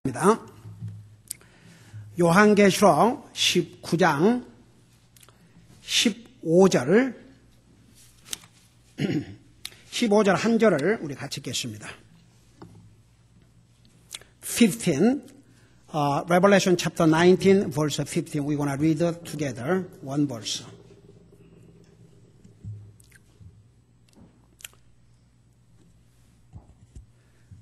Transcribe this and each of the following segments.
입니다. 요한계시록 19장 15절 15절 한 절을 우리 같이 읽겠습니다. 15 Revelation chapter 19 verse 15 we're going to read it together one verse.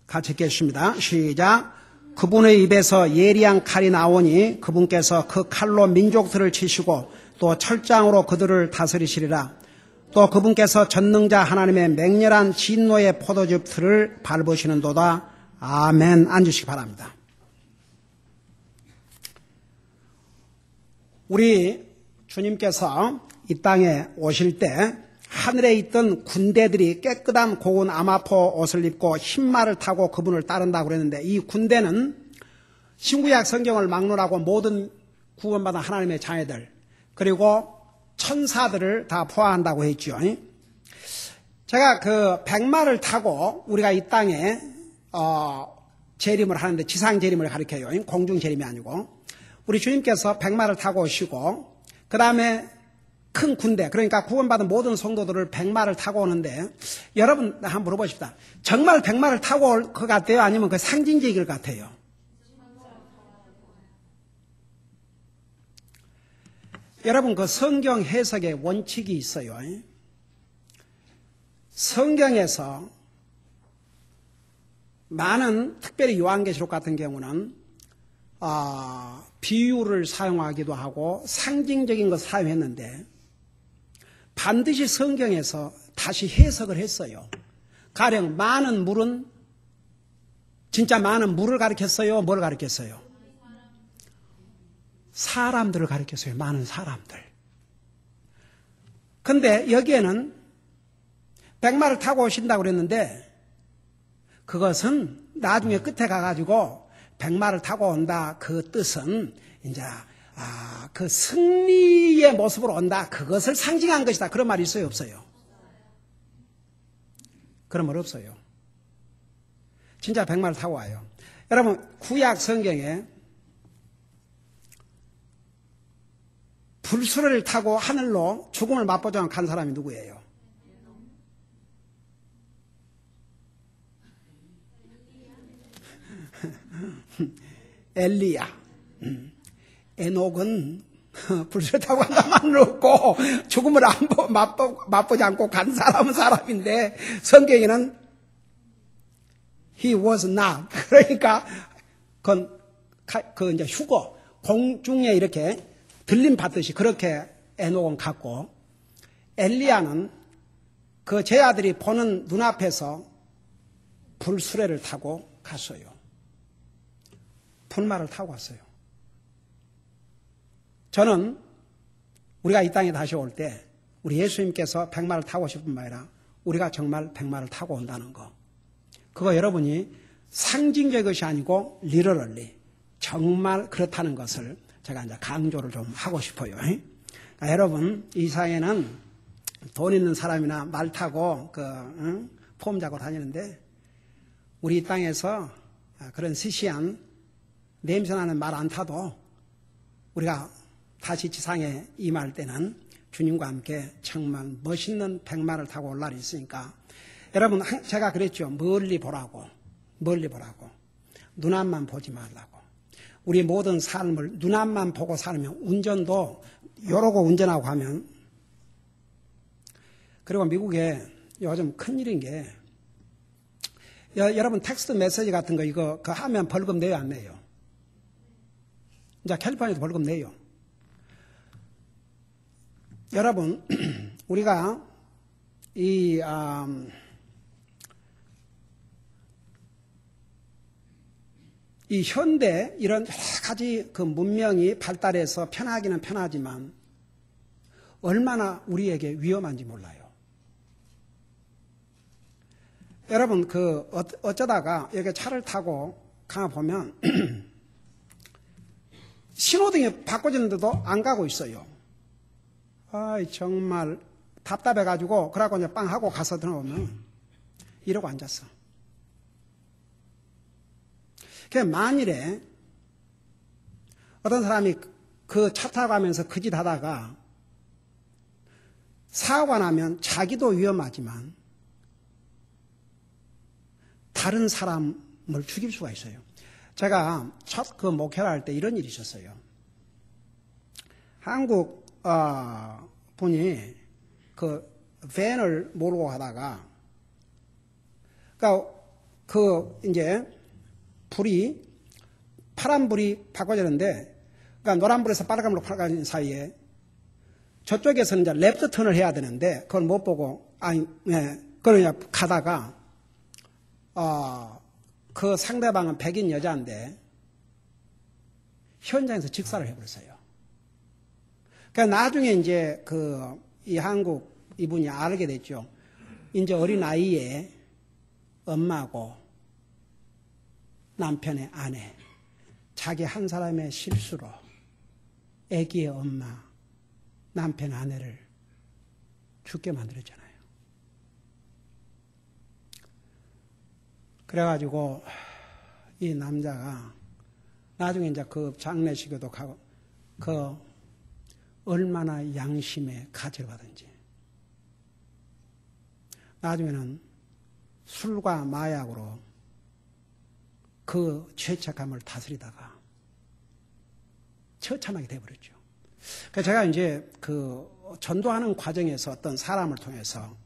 같이 읽겠습니다. 시작. 그분의 입에서 예리한 칼이 나오니 그분께서 그 칼로 민족들을 치시고 또 철장으로 그들을 다스리시리라. 또 그분께서 전능자 하나님의 맹렬한 진노의 포도즙 틀을 밟으시는도다. 아멘. 앉으시기 바랍니다. 우리 주님께서 이 땅에 오실 때 하늘에 있던 군대들이 깨끗한 고운 아마포 옷을 입고 흰말을 타고 그분을 따른다고 그랬는데 이 군대는 신구약 성경을 막론하고 모든 구원받은 하나님의 자녀들 그리고 천사들을 다 포함한다고 했죠. 제가 그 백마를 타고 우리가 이 땅에 재림을 하는데 지상 재림을 가리켜요. 공중 재림이 아니고 우리 주님께서 백마를 타고 오시고 그 다음에 큰 군대 그러니까 구원받은 모든 성도들을 백마를 타고 오는데 여러분 한번 물어보십시다. 정말 백마를 타고 올 것 같아요? 아니면 그 상징적일 것 같아요? 여러분 그 성경 해석의 원칙이 있어요. 성경에서 많은 특별히 요한계시록 같은 경우는 비유를 사용하기도 하고 상징적인 것 사용했는데 반드시 성경에서 다시 해석을 했어요. 가령 많은 물은 진짜 많은 물을 가리켰어요? 뭘 가리켰어요? 사람들을 가리켰어요. 많은 사람들. 근데 여기에는 백마를 타고 오신다고 그랬는데 그것은 나중에 끝에 가가지고 백마를 타고 온다 그 뜻은 이제 그 승리의 모습으로 온다 그것을 상징한 것이다 그런 말이 있어요 없어요? 그런 말 없어요. 진짜 백마를 타고 와요. 여러분 구약 성경에 불수레를 타고 하늘로 죽음을 맛보자 간 사람이 누구예요? 엘리야. 에녹은 불수레 타고 간다만 없고 죽음을 맛보지 않고 간 사람은 사람인데 성경에는 he was not. 그러니까 그 이제 휴거 공중에 이렇게 들림 받듯이 그렇게 에녹은 갔고 엘리야는 그 제 아들이 보는 눈앞에서 불수레를 타고 갔어요. 불마를 타고 왔어요. 저는 우리가 이 땅에 다시 올 때 우리 예수님께서 백마를 타고 오실 뿐만 아니라 우리가 정말 백마를 타고 온다는 거. 그거 여러분이 상징적인 것이 아니고 리얼리 정말 그렇다는 것을 제가 이제 강조를 좀 하고 싶어요. 그러니까 여러분 이 사회는 돈 있는 사람이나 말 타고 폼 잡고 다니는데 우리 이 땅에서 그런 시시한 냄새나는 말 안 타도 우리가 다시 지상에 임할 때는 주님과 함께 정말 멋있는 백마를 타고 올 날이 있으니까 여러분 제가 그랬죠. 멀리 보라고 눈앞만 보지 말라고. 우리 모든 삶을 눈앞만 보고 살면 운전도 이러고 운전하고 하면 그리고 미국에 요즘 큰일인 게 여러분 텍스트 메시지 같은 거 이거 하면 벌금 내요 안 내요? 이제 캘리포니아도 벌금 내요. 여러분 우리가 이 현대 이런 여러 가지 그 문명이 발달해서 편하기는 편하지만 얼마나 우리에게 위험한지 몰라요. 여러분 어쩌다가 여기 차를 타고 가보면 신호등이 바꿔졌는데도 안 가고 있어요. 정말 답답해가지고 그러고 이제 빵 하고 가서 들어오면 이러고 앉았어. 그러니까 만일에 어떤 사람이 그 차 타고 가면서 그 짓 하다가 사고가 나면 자기도 위험하지만 다른 사람을 죽일 수가 있어요. 제가 첫 그 목회를 할 때 이런 일이 있었어요. 한국 분이 그 밴을 몰고 가다가 그러니까 그 이제 불이 파란불이 바꿔지는데 그러니까 노란불에서 빨간불로 바꿔지는 사이에 저쪽에서는 이제 레프트 턴을 해야 되는데 그걸 못 보고 그걸 가다가 그 상대방은 백인 여자인데 현장에서 직사를 해버렸어요. 그러니까 나중에 이제 이 한국 이분이 알게 됐죠. 이제 어린 아이의 엄마고 남편의 아내, 자기 한 사람의 실수로 아기의 엄마, 남편 아내를 죽게 만들었잖아요. 그래가지고 이 남자가 나중에 이제 그 장례식에도 가고 얼마나 양심의 가치를 받은지. 나중에는 술과 마약으로 그 죄책감을 다스리다가 처참하게 돼버렸죠. 그래서 제가 이제 그 전도하는 과정에서 어떤 사람을 통해서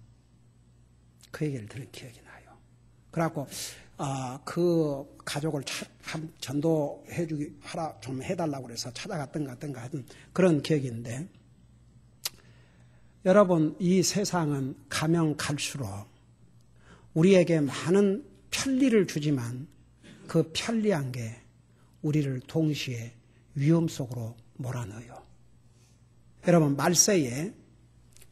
그 얘기를 들은 기억이 나요. 그래갖고 그 가족을 전도해주기 하라 좀 해달라고 그래서 찾아갔던가 하던 그런 기억이 있는데, 여러분 이 세상은 가면 갈수록 우리에게 많은 편리를 주지만 그 편리한 게 우리를 동시에 위험 속으로 몰아넣어요. 여러분 말세에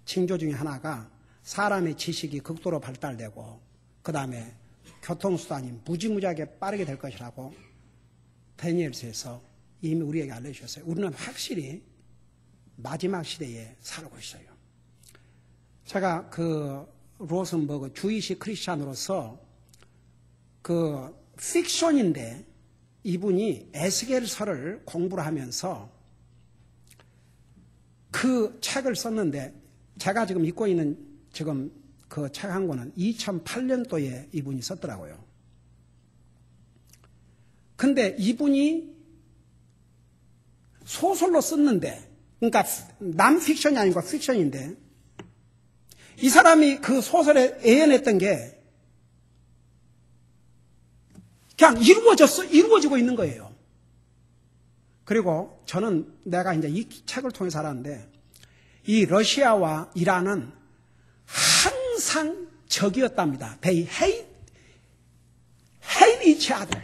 징조 중에 하나가 사람의 지식이 극도로 발달되고 그 다음에 교통수단이 무지무지하게 빠르게 될 것이라고 다니엘서에서 이미 우리에게 알려주셨어요. 우리는 확실히 마지막 시대에 살고 있어요. 제가 그 로sen버그 주이시 크리스찬으로서 그 픽션인데 이분이 에스겔서를 공부를 하면서 그 책을 썼는데, 제가 지금 읽고 있는 지금 그 책 한 권은 2008년도에 이분이 썼더라고요. 근데 이분이 소설로 썼는데, 그러니까 남픽션이 아니고 픽션인데, 이 사람이 그 소설에 예언했던 게 그냥 이루어지고 있는 거예요. 그리고 저는 내가 이제 이 책을 통해서 알았는데, 이 러시아와 이란은 항상 적이었답니다. They hate each other.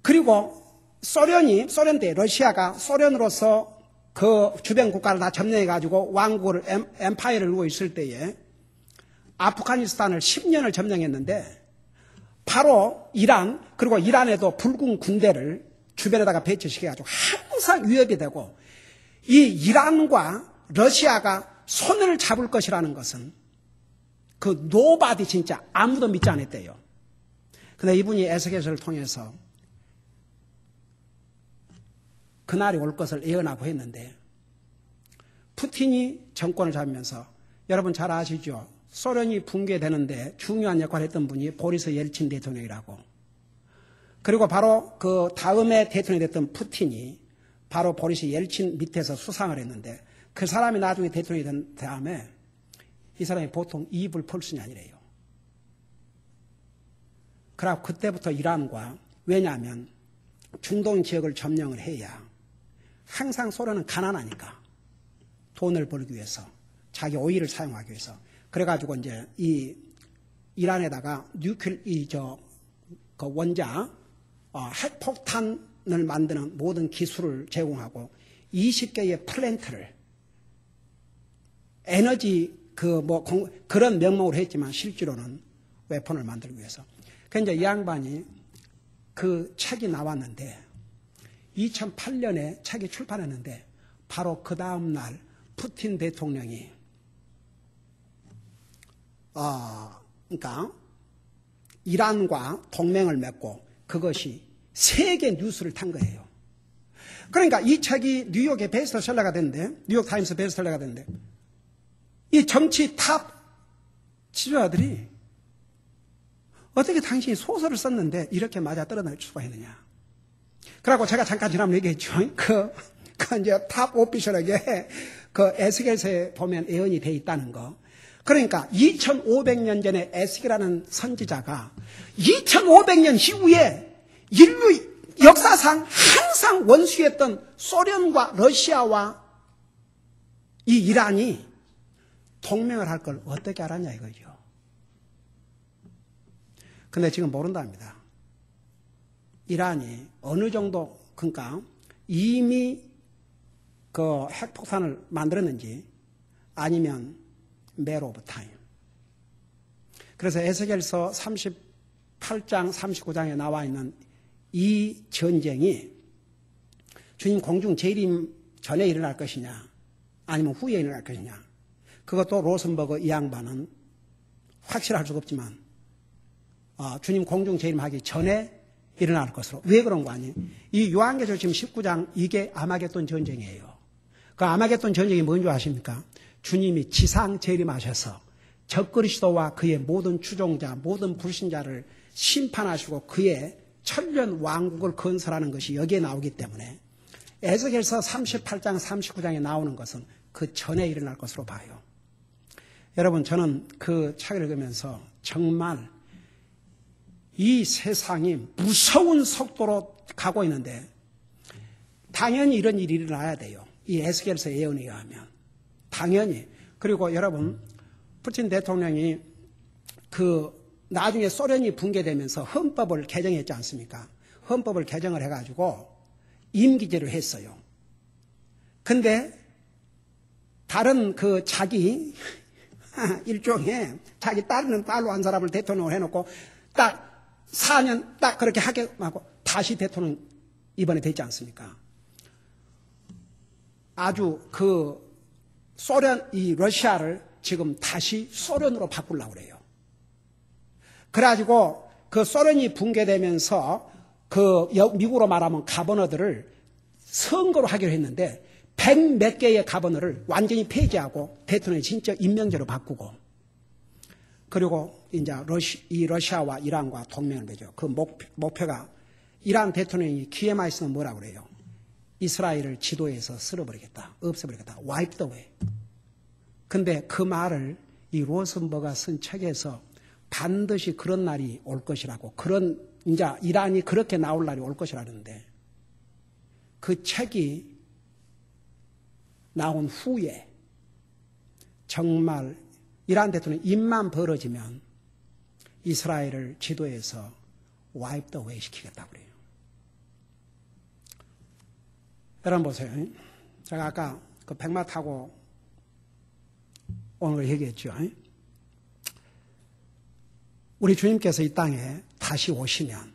그리고 소련 때 러시아가 소련으로서 그 주변 국가를 다 점령해가지고 왕국을, 엠파이어를 이루고 있을 때에 아프가니스탄을 10년을 점령했는데, 바로 이란, 그리고 이란에도 붉은 군대를 주변에다가 배치시켜가지고 항상 위협이 되고, 이 이란과 러시아가 손을 잡을 것이라는 것은 그 노바디 진짜 아무도 믿지 않았대요. 근데 이분이 에스겔서를 통해서 그날이 올 것을 예언하고 했는데, 푸틴이 정권을 잡으면서 여러분 잘 아시죠? 소련이 붕괴되는데 중요한 역할을 했던 분이 보리스 옐친 대통령이라고. 그리고 바로 그 다음에 대통령이 됐던 푸틴이 바로 보리스 옐친 밑에서 수상을 했는데, 그 사람이 나중에 대통령이 된 다음에 이 사람이 보통 이불 펄슨이 아니래요. 그래서 그때부터 이란과, 왜냐하면 중동 지역을 점령을 해야 항상 소련은 가난하니까 돈을 벌기 위해서, 자기 오일을 사용하기 위해서, 그래가지고 이제 이 이란에다가 그 원자 핵폭탄을 만드는 모든 기술을 제공하고 20개의 플랜트를 에너지 그런 명목으로 했지만 실제로는 웨폰을 만들기 위해서. 그래서 이제 이 양반이 그 책이 나왔는데 2008년에 책이 출판했는데 바로 그 다음 날 푸틴 대통령이 그러니까 이란과 동맹을 맺고 그것이 세계 뉴스를 탄 거예요. 그러니까 이 책이 뉴욕의 베스트셀러가 됐는데, 뉴욕 타임스 베스트셀러가 됐는데, 이 정치 탑 지도자들이 어떻게 당신이 소설을 썼는데 이렇게 맞아 떨어질 수가 있느냐. 그러고 제가 잠깐 지난번에 얘기했죠. 이제 탑 오피셜에게 그 에스겔서에 보면 예언이 돼 있다는 거. 그러니까 2500년 전에 에스겔이라는 선지자가 2500년 이후에 인류 역사상 항상 원수였던 소련과 러시아와 이 이란이 동맹을 할 걸 어떻게 알았냐 이거죠. 근데 지금 모른답니다. 이란이 어느 정도, 그러니까 이미 그 핵폭탄을 만들었는지 아니면 matter of time. 그래서 에스겔서 38장, 39장에 나와 있는 이 전쟁이 주님 공중 재림 전에 일어날 것이냐 아니면 후에 일어날 것이냐, 그것도 로sen버그 이 양반은 확실할 수가 없지만 주님 공중 재림하기 전에 일어날 것으로. 왜 그런 거 아니에요? 이 요한계시록 지금 19장 이게 아마겟돈 전쟁이에요. 그 아마겟돈 전쟁이 뭔지 아십니까? 주님이 지상 재림하셔서 적그리스도와 그의 모든 추종자, 모든 불신자를 심판하시고 그의 천년 왕국을 건설하는 것이 여기에 나오기 때문에 에스겔서 38장, 39장에 나오는 것은 그 전에 일어날 것으로 봐요. 여러분, 저는 그 책을 읽으면서 정말 이 세상이 무서운 속도로 가고 있는데 당연히 이런 일이 일어나야 돼요. 이 에스겔서 예언에 의하면. 당연히. 그리고 여러분, 푸틴 대통령이 나중에 소련이 붕괴되면서 헌법을 개정했지 않습니까? 헌법을 개정을 해가지고 임기제를 했어요. 근데 다른 자기 일종의 자기 딸은 딸로 한 사람을 대통령으로 해놓고 딱 4년 딱 그렇게 하게 하고 다시 대통령 이번에 됐지 않습니까? 아주 이 러시아를 지금 다시 소련으로 바꾸려고 그래요. 그래가지고 소련이 붕괴되면서 미국으로 말하면 가버너들을 선거로 하기로 했는데 100 몇 개의 가버너를 완전히 폐지하고 대통령이 진짜 임명제로 바꾸고, 그리고 이제 이 러시아와 이란과 동맹을 맺어요. 그 목표가, 이란 대통령이 기회만 있으면 뭐라고 그래요? 이스라엘을 지도에서 쓸어버리겠다, 없애버리겠다, wipe the way. 근데 그 말을 이 로sen버그가 쓴 책에서 반드시 그런 날이 올 것이라고, 이제 이란이 그렇게 나올 날이 올 것이라는데, 그 책이 나온 후에 정말 이란 대통령 입만 벌어지면 이스라엘을 지도에서 wipe the way 시키겠다고 그래요. 여러분 보세요. 제가 아까 백마 타고 오늘 얘기했죠. 우리 주님께서 이 땅에 다시 오시면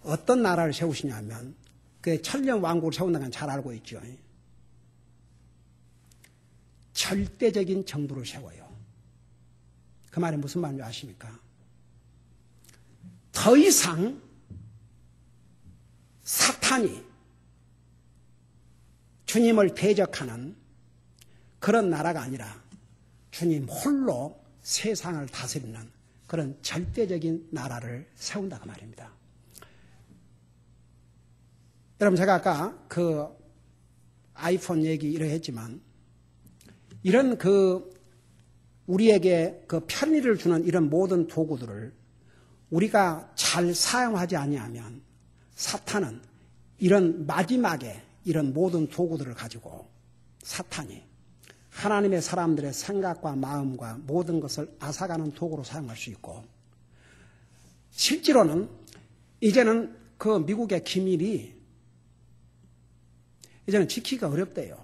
어떤 나라를 세우시냐면 그 천년 왕국을 세운다는 건 잘 알고 있죠. 절대적인 정부를 세워요. 그 말이 무슨 말인지 아십니까? 더 이상 사탄이 주님을 대적하는 그런 나라가 아니라 주님 홀로 세상을 다스리는 그런 절대적인 나라를 세운다 그 말입니다. 여러분, 제가 아까 아이폰 얘기 이렇게 했지만 이런 우리에게 편의를 주는 이런 모든 도구들을 우리가 잘 사용하지 아니하면 사탄은 이런 마지막에 이런 모든 도구들을 가지고 사탄이 하나님의 사람들의 생각과 마음과 모든 것을 앗아가는 도구로 사용할 수 있고, 실제로는 이제는 미국의 기밀이 이제는 지키기가 어렵대요.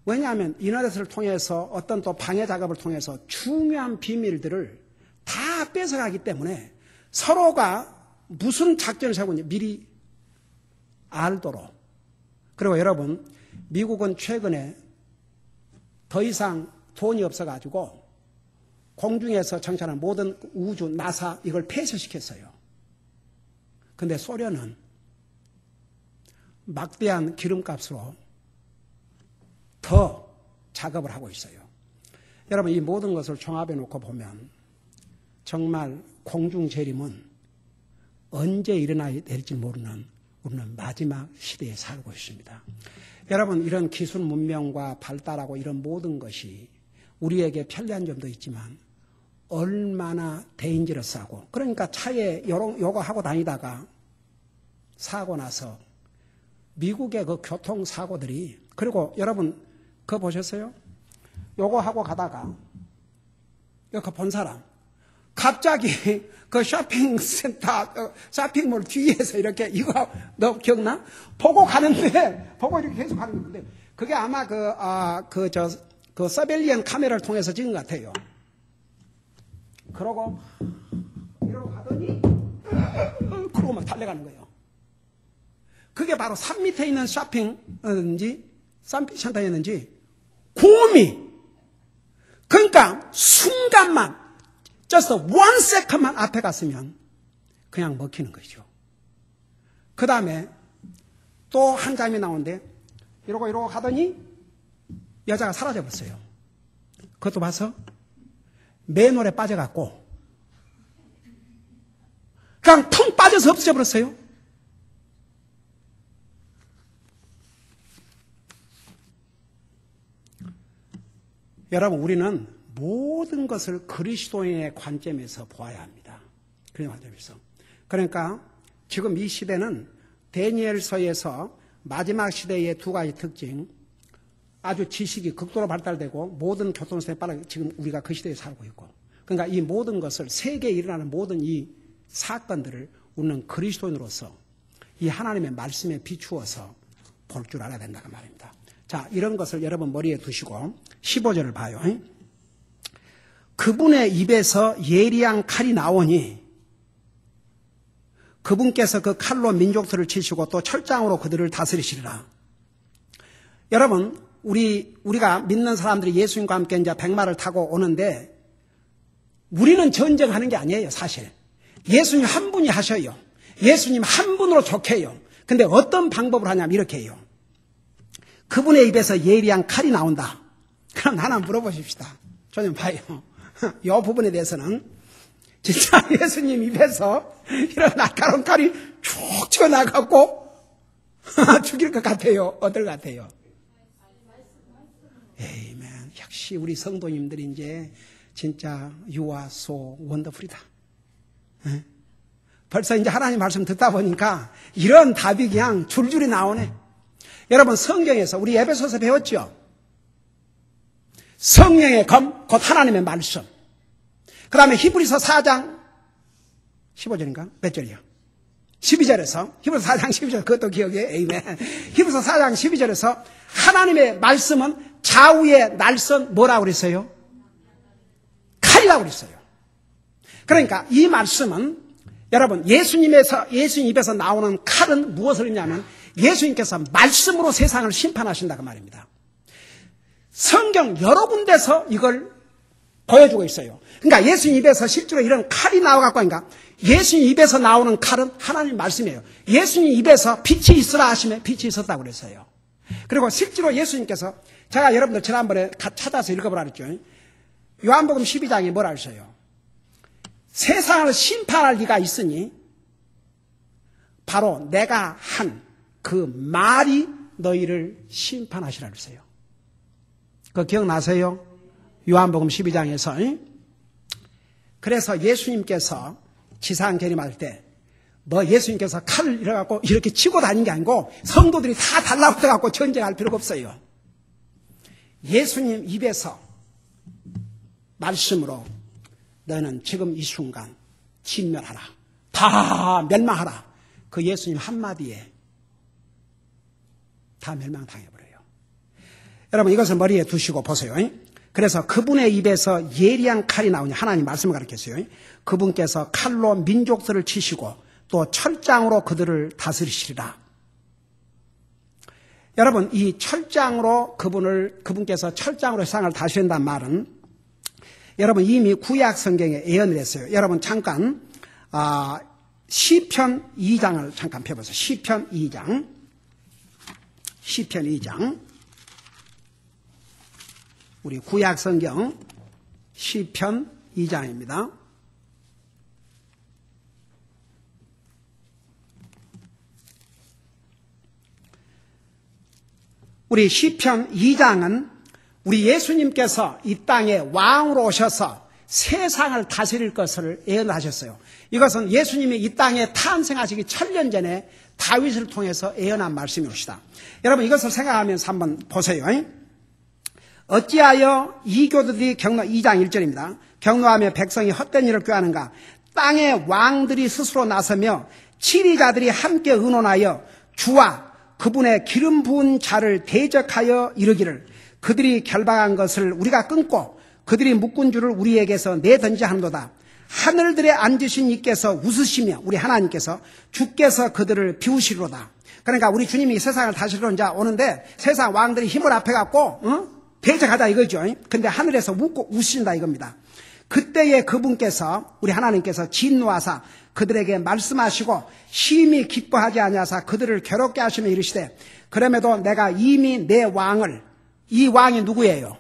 왜냐하면 인터넷을 통해서 어떤 또 방해 작업을 통해서 중요한 비밀들을 다 뺏어가기 때문에 서로가 무슨 작전을 세우는지 미리 알도록. 그리고 여러분, 미국은 최근에 더 이상 돈이 없어가지고 공중에서 정찰하는 모든 우주, 나사 이걸 폐쇄시켰어요. 근데 소련은 막대한 기름값으로 더 작업을 하고 있어요. 여러분 이 모든 것을 종합해 놓고 보면 정말 공중재림은 언제 일어나야 될지 모르는 우리는 마지막 시대에 살고 있습니다. 여러분 이런 기술 문명과 발달하고 이런 모든 것이 우리에게 편리한 점도 있지만 얼마나 데인저러스하고 그러니까 차에 요거 하고 다니다가 사고 나서 미국의 그 교통사고들이 그리고 여러분 그거 보셨어요? 요거 하고 가다가 이거 본 사람 갑자기 그 쇼핑센터 쇼핑몰 뒤에서 이렇게 이거 너 기억나? 보고 가는데 보고 이렇게 계속 가는 건데 그게 아마 그 서베일리언 카메라를 통해서 찍은 것 같아요. 그러고 이러고 가더니 그러고 막 달려가는 거예요. 그게 바로 산 밑에 있는 쇼핑센터였는지 곰이 그러니까 순간만 just one second만 앞에 갔으면 그냥 먹히는 거죠. 그 다음에 또 한 장면이 나오는데 이러고 가더니 여자가 사라져 버렸어요. 그것도 봐서 맨홀에 빠져갖고 그냥 텅 빠져서 없어져 버렸어요. 여러분 우리는 모든 것을 그리스도인의 관점에서 보아야 합니다. 그런 관점에서. 그러니까 지금 이 시대는 다니엘서에서 마지막 시대의 두 가지 특징 아주 지식이 극도로 발달되고 모든 교통수단이 빠르게 지금 우리가 그 시대에 살고 있고 그러니까 이 모든 것을 세계에 일어나는 모든 이 사건들을 우리는 그리스도인으로서 이 하나님의 말씀에 비추어서 볼 줄 알아야 된다고 말입니다. 자, 이런 것을 여러분 머리에 두시고 15절을 봐요. 그분의 입에서 예리한 칼이 나오니 그분께서 그 칼로 민족들을 치시고 또 철장으로 그들을 다스리시리라. 여러분 우리가 믿는 사람들이 예수님과 함께 이제 백마를 타고 오는데 우리는 전쟁하는 게 아니에요. 사실 예수님 한 분이 하셔요. 예수님 한 분으로 족해요. 근데 어떤 방법을 하냐면 이렇게 해요. 그분의 입에서 예리한 칼이 나온다. 그럼 하나 물어보십시다. 저 좀 봐요. 이 부분에 대해서는 진짜 예수님 입에서 이런 날카로운 칼이 쭉 튀어나가고 죽일 것 같아요. 어떨 것 같아요? 에이멘. 역시 우리 성도님들이 이제 진짜 You are so wonderful이다. 벌써 이제 하나님 말씀 듣다 보니까 이런 답이 그냥 줄줄이 나오네. 여러분 성경에서 우리 에베소서 배웠죠? 성령의 검, 곧 하나님의 말씀. 그 다음에 히브리서 4장 15절인가? 몇 절이요? 12절에서 히브리서 4장 12절 그것도 기억해. 에이멘. 히브리서 4장 12절에서 하나님의 말씀은 좌우의 날선 뭐라고 그랬어요? 칼이라고 그랬어요. 그러니까 이 말씀은 여러분 예수님 입에서 나오는 칼은 무엇을 의미하면 예수님께서 말씀으로 세상을 심판하신다고 말입니다. 성경 여러 군데서 이걸 보여주고 있어요. 그러니까 예수님 입에서 실제로 이런 칼이 나와갖고 하니까 예수님 입에서 나오는 칼은 하나님 말씀이에요. 예수님 입에서 빛이 있으라 하시면 빛이 있었다고 그랬어요. 그리고 실제로 예수님께서 제가 여러분들 지난번에 찾아서 읽어보라 그랬죠. 요한복음 12장에 뭐라 하셨어요? 세상을 심판할 이가 있으니 바로 내가 한 그 말이 너희를 심판하시라 그랬어요. 그거 기억나세요? 요한복음 12장에서. 그래서 예수님께서 지상 재림할 때 뭐 예수님께서 칼을 이래갖고 이렇게 치고 다니는 게 아니고 성도들이 다 달라붙어갖고 전쟁할 필요가 없어요. 예수님 입에서 말씀으로 너는 지금 이 순간 진멸하라. 다 멸망하라. 그 예수님 한마디에 다 멸망당해버려요. 여러분 이것을 머리에 두시고 보세요. 그래서 그분의 입에서 예리한 칼이 나오니 하나님 말씀을 가르쳤어요. 그분께서 칼로 민족들을 치시고 또 철장으로 그들을 다스리시리라. 여러분 이 철장으로 그분께서 철장으로 세상을 다스린다는 말은 여러분 이미 구약 성경에 예언을 했어요. 여러분 잠깐 시편 2장을 잠깐 펴보세요. 시편 2장. 시편 2장. 우리 구약 성경 시편 2장입니다. 우리 시편 2장은 우리 예수님께서 이 땅에 왕으로 오셔서 세상을 다스릴 것을 예언하셨어요. 이것은 예수님이 이 땅에 탄생하시기 1000년 전에 다윗을 통해서 예언한 말씀이옵시다. 여러분 이것을 생각하면서 한번 보세요. 어찌하여 이교도들이 2장 1절입니다. 경노하며 백성이 헛된 일을 꾀하는가. 땅의 왕들이 스스로 나서며 지리자들이 함께 의논하여 주와 그분의 기름 부은 자를 대적하여 이르기를 그들이 결박한 것을 우리가 끊고 그들이 묶은 줄을 우리에게서 내던지 하는도다. 하늘들에 앉으신 이께서 웃으시며 우리 하나님께서 주께서 그들을 비우시리로다. 그러니까 우리 주님이 이 세상을 다스리러 이제 오는데 세상 왕들이 힘을 합해갖고 대적하자 이거죠. 근데 하늘에서 웃으신다 이겁니다. 그때에 그분께서 우리 하나님께서 진노하사 그들에게 말씀하시고 심히 기뻐하지 아니하사 그들을 괴롭게 하시며 이르시되 그럼에도 내가 이미 내 왕을 이 왕이 누구예요?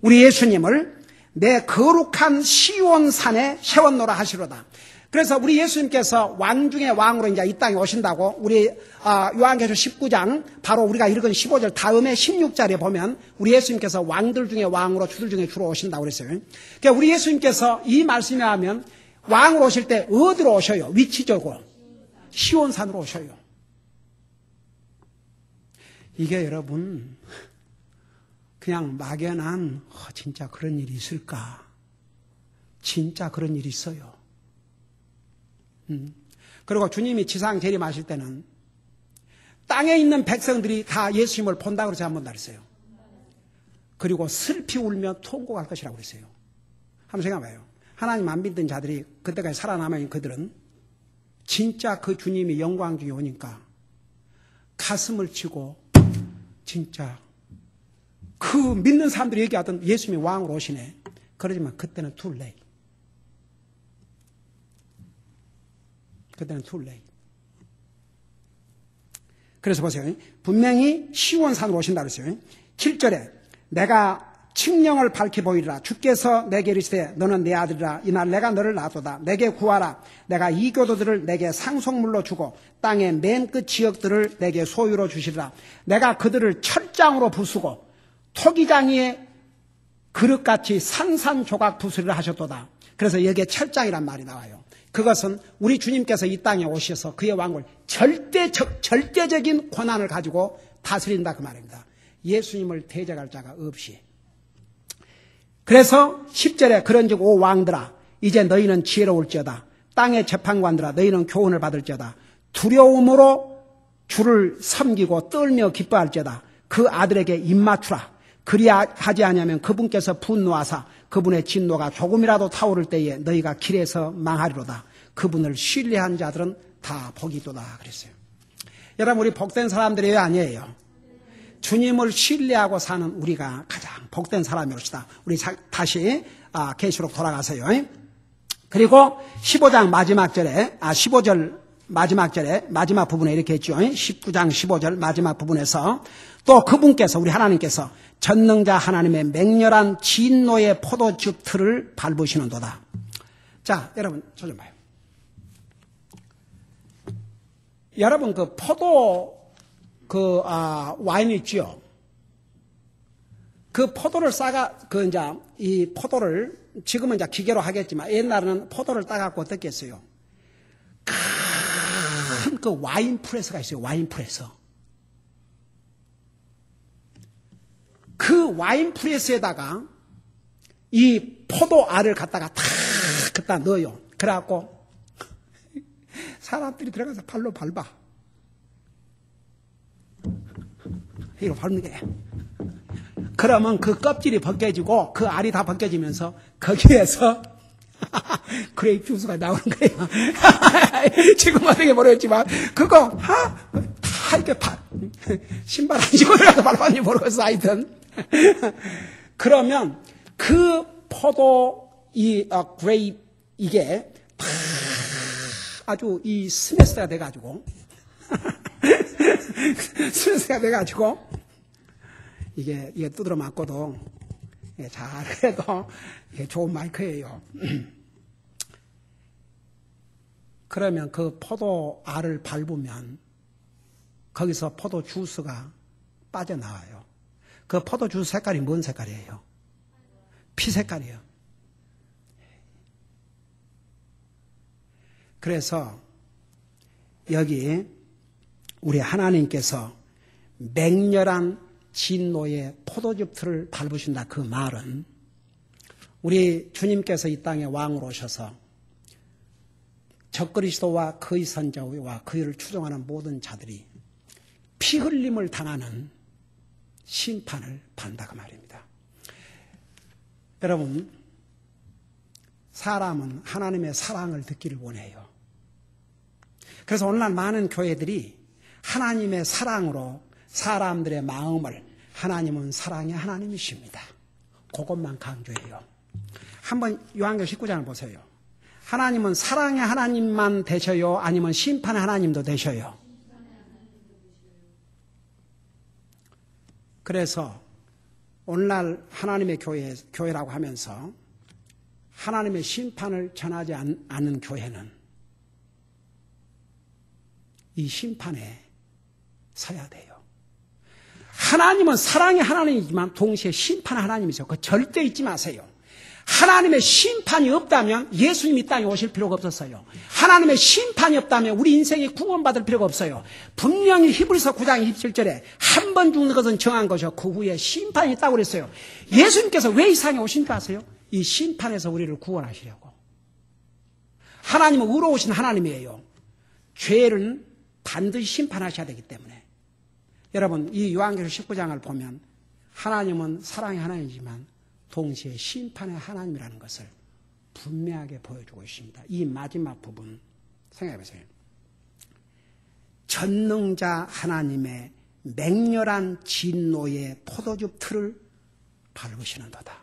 우리 예수님을 내 거룩한 시온산에 세웠노라 하시로다. 그래서 우리 예수님께서 왕 중에 왕으로 이제 이 땅에 오신다고 우리 요한계시록 19장 바로 우리가 읽은 15절 다음에 16절에 보면 우리 예수님께서 왕들 중에 왕으로 주들 중에 주로 오신다고 그랬어요. 그러니까 우리 예수님께서 이 말씀에 하면 왕으로 오실 때 어디로 오셔요? 위치적으로 시온산으로 오셔요. 이게 여러분 그냥 막연한 진짜 그런 일이 있을까? 진짜 그런 일이 있어요. 그리고 주님이 지상 재림하실 때는 땅에 있는 백성들이 다 예수님을 본다고 그래서 한번 말했어요. 그리고 슬피 울며 통곡할 것이라고 그랬어요. 한번 생각해봐요. 하나님 안 믿던 자들이 그때까지 살아남은 그들은 진짜 그 주님이 영광 중에 오니까 가슴을 치고 진짜 그 믿는 사람들이 얘기하던 예수님이 왕으로 오시네. 그러지만 그때는 too late. 그때는 too late. 그래서 보세요. 분명히 시온산으로 오신다고 했어요. 7절에 내가 칙령을 밝히 보이리라. 주께서 내게 이르시되 너는 내 아들이라. 이날 내가 너를 낳았도다. 내게 구하라. 내가 이 교도들을 내게 상속물로 주고 땅의 맨 끝 지역들을 내게 소유로 주시리라. 내가 그들을 철장으로 부수고 토기장이의 그릇같이 산산조각 부수리라 하셨도다. 그래서 여기에 철장이란 말이 나와요. 그것은 우리 주님께서 이 땅에 오셔서 그의 왕을 절대적인 권한을 가지고 다스린다 그 말입니다. 예수님을 대적할 자가 없이. 그래서 10절에 그런즉 오 왕들아 이제 너희는 지혜로울지어다. 땅의 재판관들아 너희는 교훈을 받을지어다. 두려움으로 주를 섬기고 떨며 기뻐할지어다. 그 아들에게 입맞추라. 그리하지 아니하면 그분께서 분노하사 그분의 진노가 조금이라도 타오를 때에 너희가 길에서 망하리로다. 그분을 신뢰한 자들은 다 복이 있도다 그랬어요. 여러분 우리 복된 사람들이에요 아니에요? 주님을 신뢰하고 사는 우리가 가장 복된 사람이옵시다. 우리 다시 계시록 돌아가세요. 그리고 15장 마지막 절에 15절 마지막 절에 마지막 부분에 이렇게 했죠. 19장 15절 마지막 부분에서 또 그분께서 우리 하나님께서 전능자 하나님의 맹렬한 진노의 포도즙 틀을 밟으시는도다. 자, 여러분 저 좀 봐요. 여러분 그 포도 와인 있죠. 그 포도를 이 포도를 지금은 이제 기계로 하겠지만 옛날에는 포도를 따갖고 어떻게 했어요? 큰 그 와인 프레스가 있어요. 와인 프레스. 그 와인 프레스에다가 이 포도 알을 갖다가 탁 갖다 넣어요. 그래갖고 사람들이 들어가서 발로 밟아. 이거 밟는 게. 그러면 그 껍질이 벗겨지고 그 알이 다 벗겨지면서 거기에서 그레이프 주스가 나오는 거예요. 지금 어떻게 모르겠지만 그거 다 이렇게 신발 안 신고 들어가서 밟았는지 모르겠어. 하여튼 그러면 그 포도 그레이프 이게 다 아주 이 스매스가 돼가지고 스매스가 돼가지고 이게 두드러 맞고도 잘해도 이게 좋은 마이크예요. 그러면 그 포도 알을 밟으면 거기서 포도 주스가 빠져나와요. 그 포도 주스 색깔이 뭔 색깔이에요? 피 색깔이에요. 그래서 여기 우리 하나님께서 맹렬한 진노의 포도즙 틀을 밟으신다. 그 말은 우리 주님께서 이 땅에 왕으로 오셔서 적그리스도와 그의 선자와 그를 추종하는 모든 자들이 피 흘림을 당하는 심판을 받는다고 말입니다. 여러분, 사람은 하나님의 사랑을 듣기를 원해요. 그래서 오늘날 많은 교회들이 하나님의 사랑으로 사람들의 마음을, 하나님은 사랑의 하나님이십니다. 그것만 강조해요. 한번 요한계시록 19장을 보세요. 하나님은 사랑의 하나님만 되셔요? 아니면 심판의 하나님도 되셔요? 그래서 오늘날 하나님의 교회라고 하면서 하나님의 심판을 전하지 않는 교회는 이 심판에 서야 돼요. 하나님은 사랑의 하나님이지만 동시에 심판의 하나님이죠. 그거 절대 잊지 마세요. 하나님의 심판이 없다면 예수님이 이 땅에 오실 필요가 없었어요. 하나님의 심판이 없다면 우리 인생이 구원받을 필요가 없어요. 분명히 히브리서 9장 27절에 한 번 죽는 것은 정한 것이요 그 후에 심판이 있다고 그랬어요. 예수님께서 왜 이 세상에 오신 줄 아세요? 이 심판에서 우리를 구원하시려고. 하나님은 의로우신 하나님이에요. 죄를 반드시 심판하셔야 되기 때문에. 여러분, 이 요한계시록 19장을 보면 하나님은 사랑의 하나님이지만 동시에 심판의 하나님이라는 것을 분명하게 보여주고 있습니다. 이 마지막 부분 생각해 보세요. 전능자 하나님의 맹렬한 진노의 포도즙 틀을 밟으시는도다.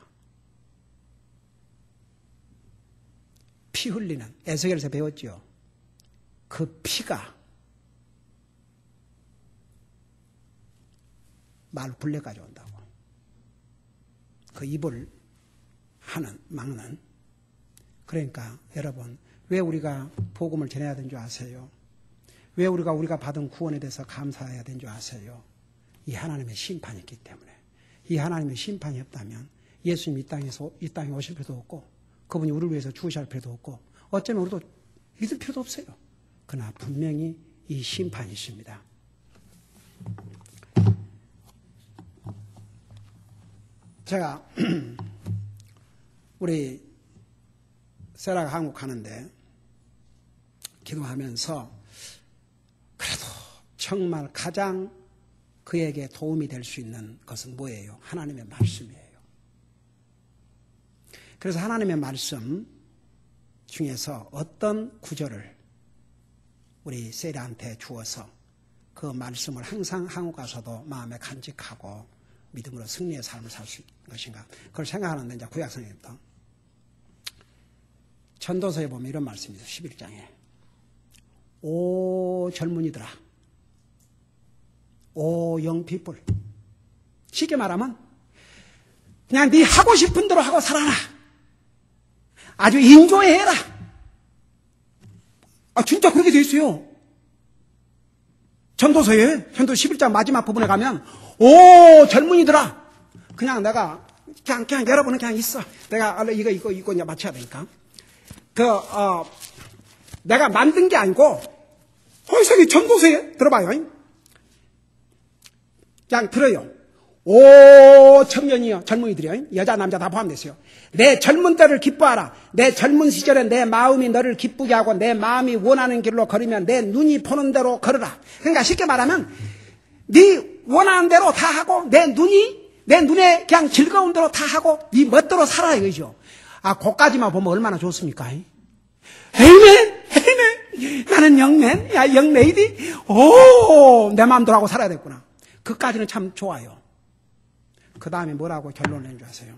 피 흘리는, 에스겔에서 배웠죠. 그 피가 말 굴레까지 온다고. 그 입을 막는. 그러니까 여러분, 왜 우리가 복음을 전해야 되는 줄 아세요? 왜 우리가 받은 구원에 대해서 감사해야 되는 줄 아세요? 이 하나님의 심판이 있기 때문에. 이 하나님의 심판이 없다면 예수님 이 땅에 오실 필요도 없고 그분이 우리를 위해서 죽으실 필요도 없고 어쩌면 우리도 믿을 필요도 없어요. 그러나 분명히 이 심판이 있습니다. 제가 우리 세라가 한국 가는데 기도하면서 그래도 정말 가장 그에게 도움이 될 수 있는 것은 뭐예요? 하나님의 말씀이에요. 그래서 하나님의 말씀 중에서 어떤 구절을 우리 세라한테 주어서 그 말씀을 항상 한국 가서도 마음에 간직하고 믿음으로 승리의 삶을 살 수 있는 것인가? 그걸 생각하는데 이제 구약성경부터 전도서에 보면 이런 말씀이 있어요. 11장에 오 젊은이들아, 오 영피뿔. 쉽게 말하면 그냥 네 하고 싶은 대로 하고 살아라. 아주 인조해라. 진짜 그렇게 돼 있어요. 전도서에, 전도 11장 마지막 부분에 가면 오 젊은이들아, 그냥 내가 그냥 여러분은 그냥 있어. 내가 이거 이제 맞춰야 되니까. 내가 만든 게 아니고 거기서 전도서에 들어봐요. 그냥 들어요. 오 청년이요, 젊은이들이요, 여자 남자 다 포함됐어요. 내 젊은 때를 기뻐하라. 내 젊은 시절에 내 마음이 너를 기쁘게 하고 내 마음이 원하는 길로 걸으면 내 눈이 보는 대로 걸으라. 그러니까 쉽게 말하면 네 원하는 대로 다 하고 내 눈에 그냥 즐거운 대로 다 하고 네 멋대로 살아 이거죠. 그까지만 보면 얼마나 좋습니까? 에이멘, 에이멘. 나는 영맨, 영레이디. 오, 내 마음대로 하고 살아야 됐구나. 그까지는 참 좋아요. 그 다음에 뭐라고 결론을 낸 줄 아세요?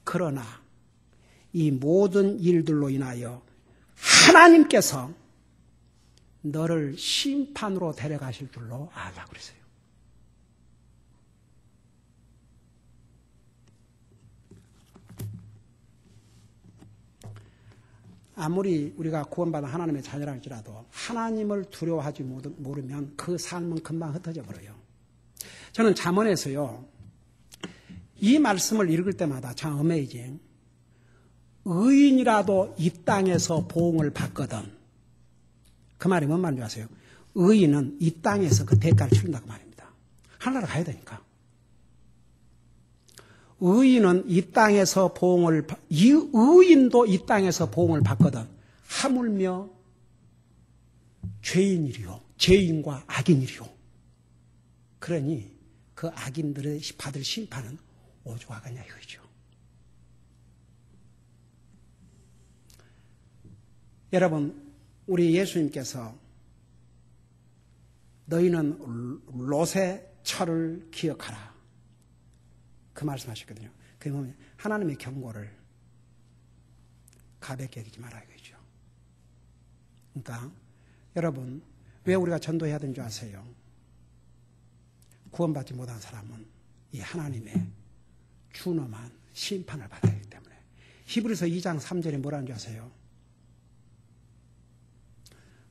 그러나 이 모든 일들로 인하여 하나님께서 너를 심판으로 데려가실 줄로 알라 그랬어요. 아무리 우리가 구원받은 하나님의 자녀라 할지라도 하나님을 두려워하지 모르면 그 삶은 금방 흩어져 버려요. 저는 잠언에서요, 이 말씀을 읽을 때마다 참 어메이징. 의인이라도 이 땅에서 보응을 받거든. 그 말이 뭔 말인지 아세요? 의인은 이 땅에서 그 대가를 치른다고 말입니다. 하늘나라 가야 되니까. 의인은 이 땅에서 의인도 이 땅에서 보응을 받거든. 하물며 죄인이리요. 죄인과 악인이리요. 그러니 그 악인들의 받을 심판은 오죽하겠냐 이거죠. 여러분, 우리 예수님께서 너희는 롯의 철을 기억하라. 그 말씀하셨거든요. 그게 뭐냐면 하나님의 경고를 가볍게 여기지 말아야 되죠. 그러니까 여러분, 왜 우리가 전도해야 되는 줄 아세요? 구원받지 못한 사람은 이 하나님의 준엄한 심판을 받아야 하기 때문에. 히브리서 2장 3절에 뭐라는 줄 아세요?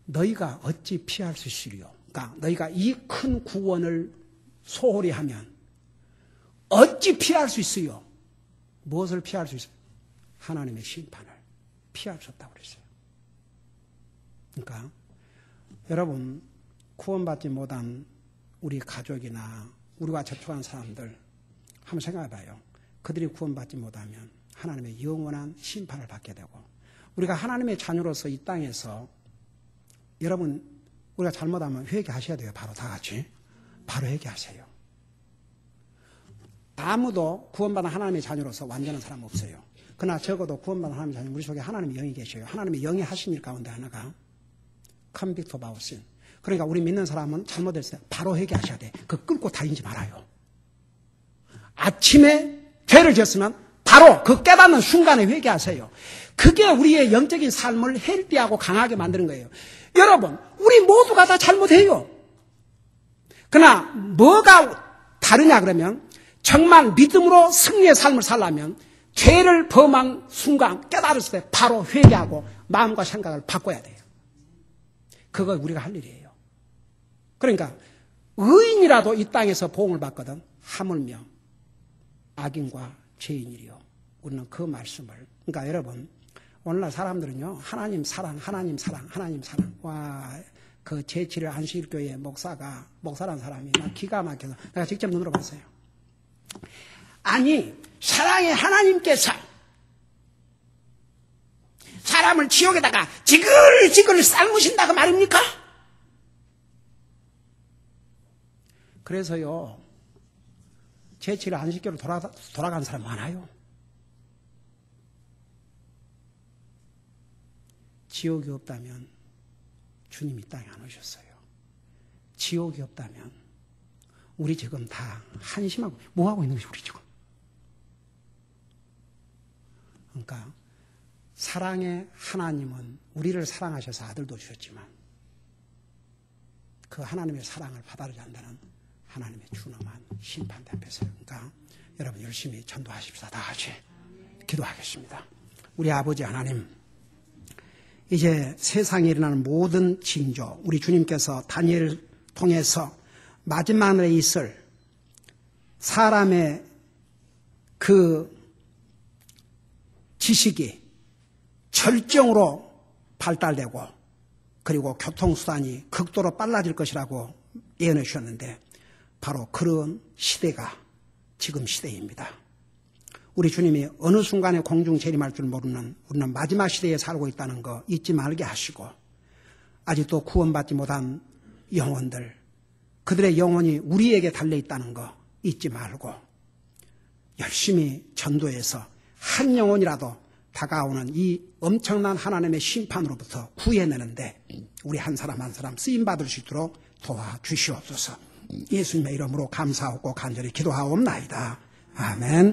너희가 어찌 피할 수 있으리요? 그러니까 너희가 이 큰 구원을 소홀히 하면 어찌 피할 수 있어요? 무엇을 피할 수 있어요? 하나님의 심판을 피할 수 없다고 그랬어요. 그러니까 여러분, 구원받지 못한 우리 가족이나 우리와 접촉한 사람들 한번 생각해 봐요. 그들이 구원받지 못하면 하나님의 영원한 심판을 받게 되고, 우리가 하나님의 자녀로서 이 땅에서 여러분, 우리가 잘못하면 회개하셔야 돼요. 바로 다 같이. 바로 회개하세요. 아무도 구원받은 하나님의 자녀로서 완전한 사람 없어요. 그러나 적어도 구원받은 하나님의 자녀, 우리 속에 하나님의 영이 계셔요. 하나님의 영이 하신 일 가운데 하나가 convict of our sin. 그러니까 우리 믿는 사람은 잘못했을 때 바로 회개하셔야 돼. 그 끌고 다니지 말아요. 아침에 죄를 지었으면 바로 그 깨닫는 순간에 회개하세요. 그게 우리의 영적인 삶을 헬디하고 강하게 만드는 거예요. 여러분, 우리 모두가 다 잘못해요. 그러나 뭐가 다르냐 그러면, 정말 믿음으로 승리의 삶을 살려면 죄를 범한 순간 깨달았을 때 바로 회개하고 마음과 생각을 바꿔야 돼요. 그거 우리가 할 일이에요. 그러니까 의인이라도 이 땅에서 보응을 받거든 하물며 악인과 죄인이리요. 우리는 그 말씀을, 그러니까 여러분, 오늘날 사람들은요, 하나님 사랑, 하나님 사랑, 하나님 사랑. 와, 그 제7회 안식일교회 목사라는 사람이 나 기가 막혀서 내가 직접 눈으로 봤어요. 아니, 사랑의 하나님께서 사람을 지옥에다가 지글지글 삶으신다고 말입니까? 그래서요, 제7회 안식교로 돌아간 사람 많아요. 지옥이 없다면 주님이 땅에 안 오셨어요. 지옥이 없다면 우리 지금 다 한심하고 뭐하고 있는 거지 우리 지금. 그러니까 사랑의 하나님은 우리를 사랑하셔서 아들도 주셨지만 그 하나님의 사랑을 받아들이지 않는다는 하나님의 준엄한 심판 앞에서, 그러니까 여러분 열심히 전도하십시다. 다 같이 기도하겠습니다. 우리 아버지 하나님, 이제 세상에 일어나는 모든 징조, 우리 주님께서 다니엘을 통해서 마지막 날에 있을 사람의 그 지식이 절정으로 발달되고 그리고 교통수단이 극도로 빨라질 것이라고 예언해 주셨는데, 바로 그런 시대가 지금 시대입니다. 우리 주님이 어느 순간에 공중 재림할 줄 모르는 우리는 마지막 시대에 살고 있다는 거 잊지 말게 하시고, 아직도 구원받지 못한 영혼들, 그들의 영혼이 우리에게 달려있다는 거 잊지 말고 열심히 전도해서 한 영혼이라도 다가오는 이 엄청난 하나님의 심판으로부터 구해내는데 우리 한 사람 한 사람 쓰임받을 수 있도록 도와주시옵소서. 예수님의 이름으로 감사하고 간절히 기도하옵나이다. 아멘.